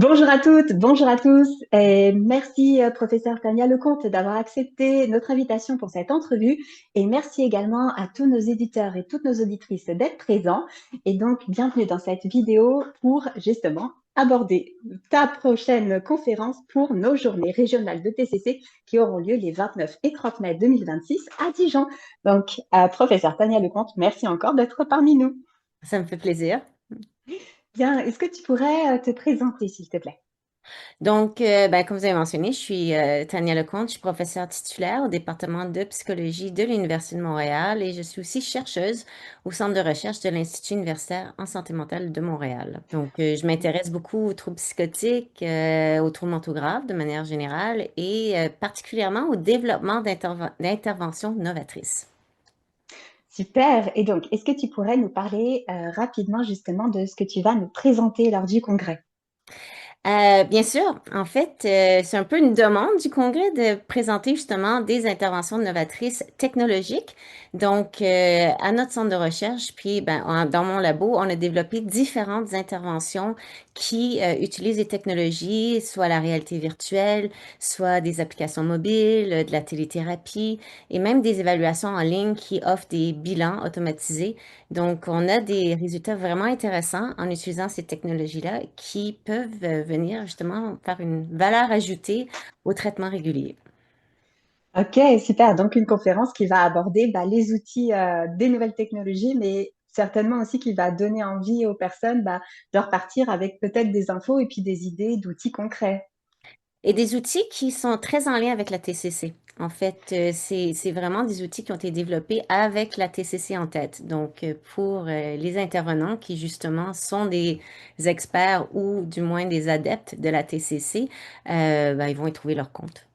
Bonjour à toutes, bonjour à tous, et merci professeur Tania Lecomte d'avoir accepté notre invitation pour cette entrevue et merci également à tous nos éditeurs et toutes nos auditrices d'être présents et donc bienvenue dans cette vidéo pour justement aborder ta prochaine conférence pour nos journées régionales de TCC qui auront lieu les 29 et 30 mai 2026 à Dijon. Donc professeur Tania Lecomte, merci encore d'être parmi nous. Ça me fait plaisir. Bien, est-ce que tu pourrais te présenter s'il te plaît? Comme vous avez mentionné, je suis Tania Lecomte, je suis professeure titulaire au département de psychologie de l'Université de Montréal et je suis aussi chercheuse au centre de recherche de l'Institut universitaire en santé mentale de Montréal. Je m'intéresse beaucoup aux troubles psychotiques, aux troubles mentaux graves de manière générale et particulièrement au développement d'interventions novatrices. Super. Et donc, est-ce que tu pourrais nous parler rapidement justement de ce que tu vas nous présenter lors du congrès? Bien sûr, en fait, c'est un peu une demande du Congrès de présenter justement des interventions novatrices technologiques. À notre centre de recherche, puis dans mon labo, on a développé différentes interventions qui utilisent des technologies, soit la réalité virtuelle, soit des applications mobiles, de la téléthérapie et même des évaluations en ligne qui offrent des bilans automatisés. Donc, on a des résultats vraiment intéressants en utilisant ces technologies-là qui peuvent venir justement faire une valeur ajoutée au traitement régulier. Ok, super. Donc, une conférence qui va aborder les outils des nouvelles technologies, mais certainement aussi qui va donner envie aux personnes de repartir avec peut-être des infos et puis des idées d'outils concrets. Et des outils qui sont très en lien avec la TCC. En fait, c'est vraiment des outils qui ont été développés avec la TCC en tête. Pour les intervenants qui justement sont des experts ou du moins des adeptes de la TCC, ils vont y trouver leur compte.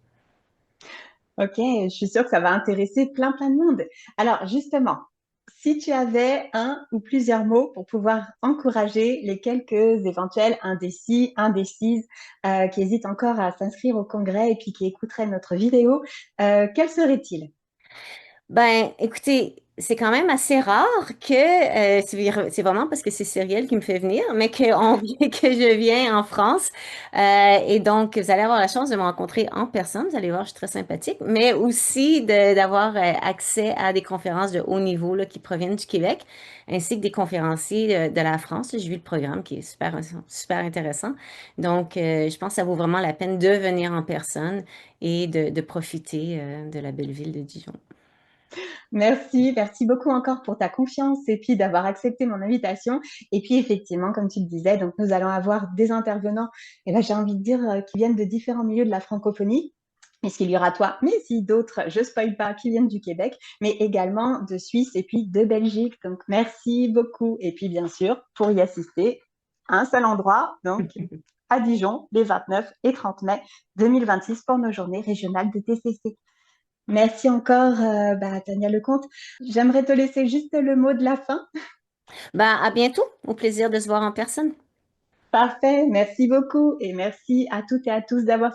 Ok, je suis sûre que ça va intéresser plein de monde. Alors, justement, si tu avais un ou plusieurs mots pour pouvoir encourager les quelques éventuels indécis, indécises, qui hésitent encore à s'inscrire au congrès et puis qui écouteraient notre vidéo, quels seraient-ils? Ben, écoutez, c'est quand même assez rare que c'est vraiment parce que c'est Cyrielle qui me fait venir, mais que je viens en France. Et donc, vous allez avoir la chance de me rencontrer en personne. Vous allez voir, je suis très sympathique, mais aussi d'avoir accès à des conférences de haut niveau là, qui proviennent du Québec, ainsi que des conférenciers de la France. J'ai vu le programme qui est super intéressant. Je pense que ça vaut vraiment la peine de venir en personne et de profiter de la belle ville de Dijon. Merci beaucoup encore pour ta confiance et puis d'avoir accepté mon invitation. Et puis effectivement, comme tu le disais, donc nous allons avoir des intervenants, et là j'ai envie de dire, qui viennent de différents milieux de la francophonie. Puisqu'il y aura toi, mais si d'autres, je spoil pas, qui viennent du Québec, mais également de Suisse et puis de Belgique. Donc merci beaucoup. Et puis bien sûr, pour y assister, un seul endroit, donc à Dijon, les 29 et 30 mai 2026 pour nos journées régionales de TCC. Merci encore, Tania Lecomte. J'aimerais te laisser juste le mot de la fin. Ben, à bientôt. Au plaisir de se voir en personne. Parfait, merci beaucoup et merci à toutes et à tous d'avoir suivi.